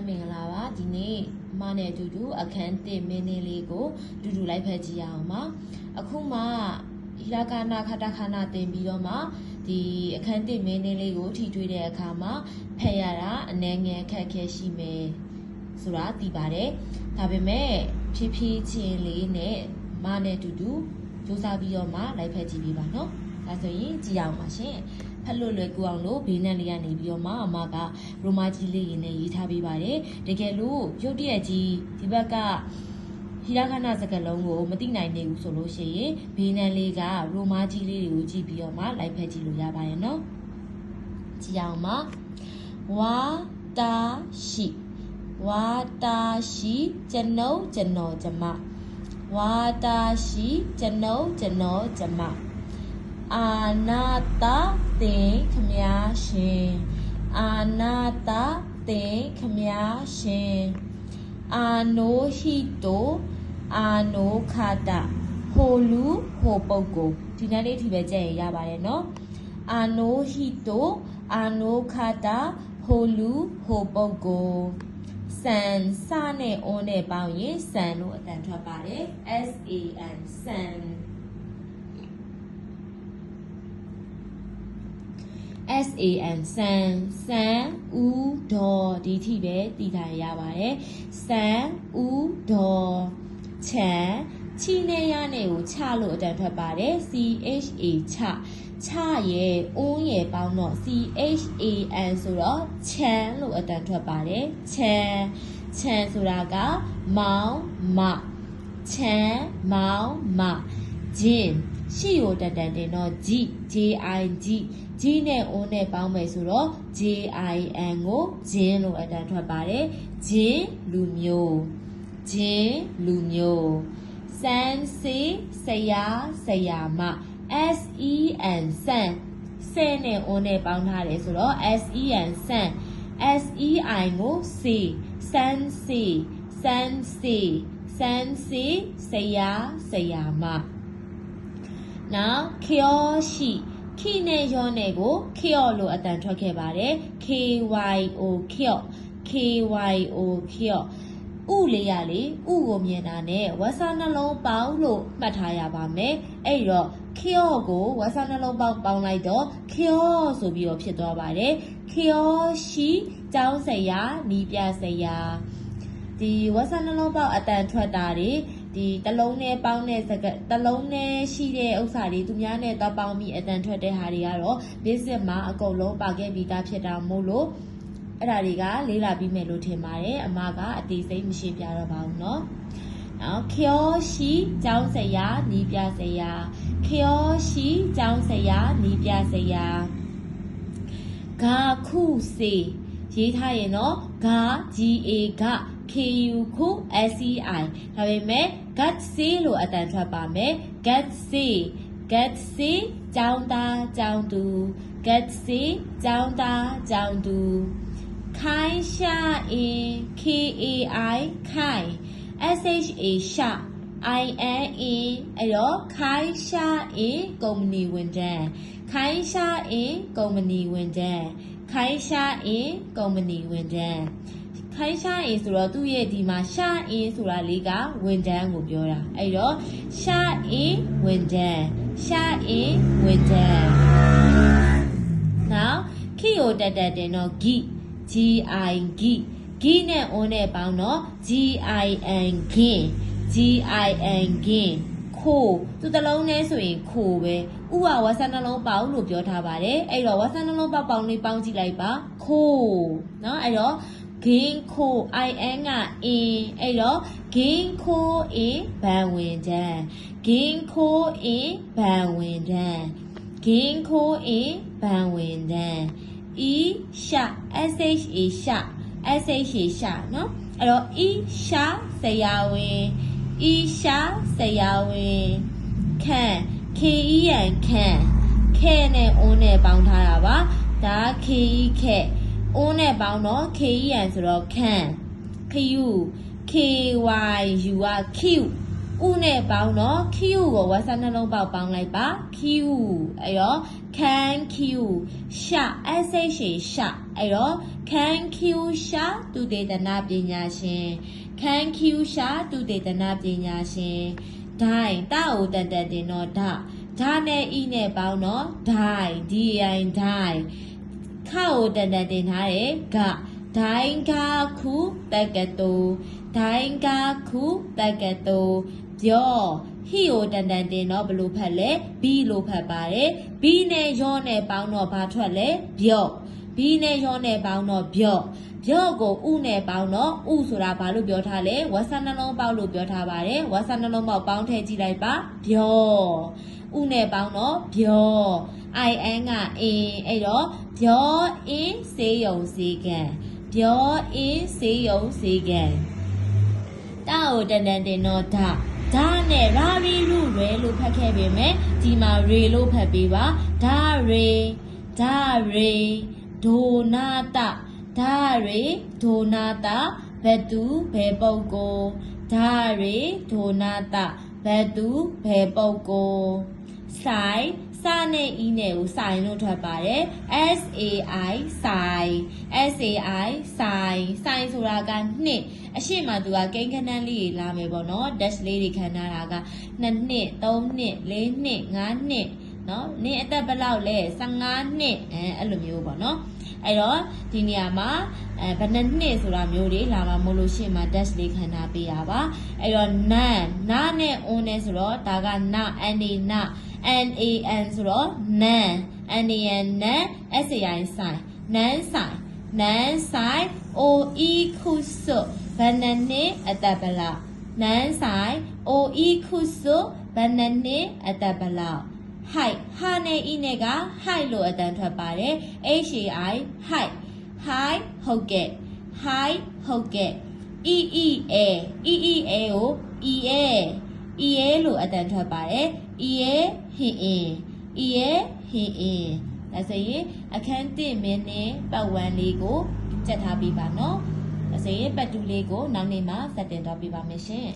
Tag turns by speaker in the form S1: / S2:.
S1: မင်္ဂလာပါဒီနေ့မနဲ့အတူတူအခန်း1မင်းလေးလေးကိုအတူတူလိုက်ဖက်ကြည့်ရအောင်ပါအခုမှဟီရာကာနာခတာခနာတင်ပြီးတော့မှဒီအခန်း1မင်းလေးလေးကိုထိတွေ့တဲ့အခါမှာဖက်ရတာအနည်းငယ်အခက်အခဲရှိမယ်ဆိုတာသိပါတယ်ဒါပေမဲ့ဖြည်းဖြည်းချင်းလေးနဲ့မနဲ့အတူတူစူးစမ်းပြီးတော့မှလိုက်ဖက်ကြည့်ပေးပါနော်ဒါဆိုရင်ကြည့်အောင်ပါရှင်ဖက်လို့လွယ်ကူအောင်လို့ဘေးနံလေးကနေပြီးတော့မှအမကရိုမာကြီးလေးရင်းနဲ့ရေးထားပေးပါတယ်တကယ်လို့ရုပ်တရက်ကြီးဒီဘက်ကဟီရာခနာစကားလုံးကိုမသိနိုင်နေဘူးဆိုလို့ရှိရင်ဘေးနံလေးကရိုမာကြီးလေးတွေကိုကြည့်ပြီးတော့မှလိုက်ဖက်ကြည့်လို့ရပါတယ်နော်ကြည့်အောင်ပါဝါတာရှိကျွန်ုပ်ကျမဝါတာရှိကျွန်ုပ်ကျမအာနာတသင်ခမည်းရှင်အာနာတသင်ခမည်းရှင်အာနိုဟိတောအာနိုခတဟိုလူဟိုပုဂ္ဂိုလ်ဒီနေ့လေးဒီပဲကြည့်ရပါတယ်နော်အာနိုဟိတောအာနိုခတဟိုလူဟိုပုဂ္ဂိုလ်စံစနဲ့အွန်နဲ့ပေါင်းရင်စံလို့အတန်ထွက်ပါတယ် SAN စံSAN စံဦးဒေါ်ဒီထိပဲတည်ထားရပါတယ်စံဦးဒေါ်ချမ်းချီနဲ့ရနဲ့ကိုချလို့အတန်ထွက်ပါတယ် CHA ချရဲ့အုံးရဲ့ပေါင်းတော့ CHAN ဆိုတော့ချမ်းလို့အတန်ထွက်ပါတယ်ချမ်းဆိုတာကမောင်မချမ်းမောင်မဂျင်းရှိကိုတန်တင်တော့ G နဲ့ O နဲ့ပေါင်းမယ်ဆိုတော့ JIN ကိုဂျင်းလို့အတန်ထွက်ပါတယ်ဂျင်းလူမျိုးစန်းစေးဆရာမ SEN ဆန်းဆဲနဲ့ O နဲ့ပေါင်းထားတယ်ဆိုတော့ SEN ဆန်း SEI ကိုစေစန်းစေဆရာမနောက်ခောရှိခိနဲ့ရောနဲ့ကိုခောလို့အတန်ထွက်ခဲ့ပါတယ် KYO ခောဥလေးရလေဥကိုမြင်တာနဲ့ဝါစာနှလုံးပေါင်းလို့မှတ်ထားရပါမယ်အဲ့တော့ခောကိုဝါစာနှလုံးပေါင်းလိုက်တော့ခောဆိုပြီးတော့ဖြစ်သွားပါတယ်ခောရှိကျောင်းဆရာနီးပြဆရာဒီဝါစာနှလုံးပေါင်းအတန်ထွက်တာတွေဒီတလုံးနဲ့ပေါင်းတဲ့စကားတလုံးနဲ့ရှိတဲ့ဥစ္စာတွေသူများနဲ့တော့ပေါင်းပြီးအတန်ထွက်တဲ့ဟာတွေကတော့ basic မှာအကုန်လုံးပါခဲ့ပြီးသားဖြစ်တာမို့လို့အဲ့ဒါတွေကလေးလာပြီးမယ်လို့ထင်ပါတယ်အမကအသေးစိတ်မရှင်းပြတော့ပါဘူးเนาะနောက်ခောရှိကျောင်းဆရာနီးပြဆရာခောရှိကျောင်းဆရာနီးပြဆရာဂါခုစေရေးထားရင်เนาะဂါ GA ဂါKU ခု SEI ဒါပေမဲ့ gut စေးလို့အတန်ထွက်ပါမယ် gut စေးကျောင်းသားကျောင်းသူ gut စေးကျောင်းသားကျောင်းသူခိုင်ရှာအင်း KAI ခိုင် SHA ရှာ IN အဲ့တော့ခိုင်ရှာအင်းကုမ္ပဏီဝန်ထမ်းခိုင်ရှာအင်းကုမ္ပဏီဝန်ထမ်းခိုင်ရှာအင်းကုမ္ပဏီဝန်ထမ်းခိုင်ရှာအင်းဆိုတော့သူ့ရဲ့ဒီမှာရှာအင်းဆိုတာလေးကဝန်ထမ်းကိုပြောတာအဲ့တော့ရှာအင်းဝန်ထမ်းနောက်ခိယိုတက်တင်တော့ဂိ GI ဂိနဲ့ O နဲ့ပေါင်းတော့ GIN ခိုးသူတလုံးနဲ့ဆိုရင်ခိုးပဲဥကဝါဆန်နှလုံးပေါင်းလို့ပြောထားပါတယ်အဲ့တော့ဝါဆန်နှလုံးပေါင်းလေးပေါင်းကြည့်လိုက်ပါခိုးเนาะအဲ့တော့ဂင်းခိုး IN ကအင်းအဲ့တော့ဂင်းခိုးအင်းဘန်ဝင်တန်းဂင်းခိုးအင်းဘန်ဝင်တန်းဤရှာ SHA ရှာเนาะအဲ့တော့ဤရှာဆရာဝန်ခန့် KEN ခန့်ခဲနဲ့ O နဲ့ပေါင်းထားတာပါဒါ KE ခက် O နဲ့ပေါင်းတော့ KEN ဆိုတော့ခန့်ခယူ KYU က Q ဥနဲ့ပေါင်းတော့ Q ကိုဝါစာနှလုံးပေါင်းလိုက်ပါ Q အဲ့တော့ခန့် Q ရှာ SHA အဲ့တော့ခန်းခူးရှာသူတေသနပညာရှင်ခန်းခူးရှာသူတေသနပညာရှင်ဒိုင်တာအိုတန်တန်တင်တော့ဓာနဲ့ဤနဲ့ပေါင်းတော့ဒိုင် DI ဒိုင်ခါအိုတန်တန်တင်ထားတယ်ဂဒိုင်ဂါခုတက်ကတူဒိုင်ဂါခုတက်ကတူပြောဟီကိုတန်တန်တင်တော့ဘလို့ဖတ်လဲ B လို့ဖတ်ပါတယ် B နဲ့ရောနဲ့ပေါင်းတော့ဘာထွက်လဲပြော့ B နဲ့ရောနဲ့ပေါင်းတော့ပြော့ကိုဥနဲ့ပေါင်းတော့ဥဆိုတာဘာလို့ပြောထားလဲဝါစာနှလုံးပေါက်လို့ပြောထားပါတယ်ဝါစာနှလုံးပေါက်ပေါင်းထည့်ကြည့်လိုက်ပါပြော့ဥနဲ့ပေါင်းတော့ပြော့ IN ကအင်းအဲ့တော့ပြောအင်းစေယုံစေကန်ပြောအင်းစေယုံစေကန်တာကိုတန်တန်တင်တော့ဒါနဲ့ရာရီရုရဲလို့ဖတ်ခဲ့ပေမဲ့ဒီမှာရေလို့ဖတ်ပေးပါဒါရေဒိုနာတာဒါရေဒိုနာတာဘယ်သူဘယ်ပုဂ္ဂိုလ်ဒါရေဒိုနာတာဘယ်သူဘယ်ပုဂ္ဂိုလ်ဆိုင်စာနဲ့ဤနဲ့ကိုဆိုင်လို့ထွက်ပါတယ် SAI ဆိုင်ဆိုတာကနှစ်အရှိမသူကကိန်းခဏန်းလေးတွေလာမယ်ပေါ့နော် dash လေးတွေခဏထားတာက2နှစ်3နှစ်4နှစ်5နှစ်နော်နင်းအသက်ဘယ်လောက်လဲ15နှစ်အဲ့လိုမျိုးပေါ့နော်အဲ့တော့ဒီနေရာမှာဘယ်နှစ်ဆိုတာမျိုးတွေလာမှာမို့လို့ရှရင်မှာ dash လေးခဏထားပေးရပါအဲ့တော့နာနဲ့ on နဲ့ဆိုတော့ဒါကနာ NAN ဆိုတော့ nan nan SAI ဆိုင်နန်းဆိုင် OE ခုစုဘယ်နှစ်အသက်ဘယ်လောက်နန်းဆိုင် OE ခုစုဘယ်နှစ်အသက်ဘယ်လောက် height ဟာနဲ့ဤနဲ့က height လို့အတန်ထွက်ပါတယ် HAI height ဟုတ်ကဲ့ EEA ကို EA လို့အတန်ထွက်ပါတယ် EA ဟင်ဒါဆိုရင်အခန်း1မိနစ်ပတ်ဝန်းလေးကိုကြက်ထားပြီးပါနော်ဒါဆိုရင်ပတ်တူလေးကိုနောက်နေ့မှဆက်တင်တော့ပြပါမယ်ရှင်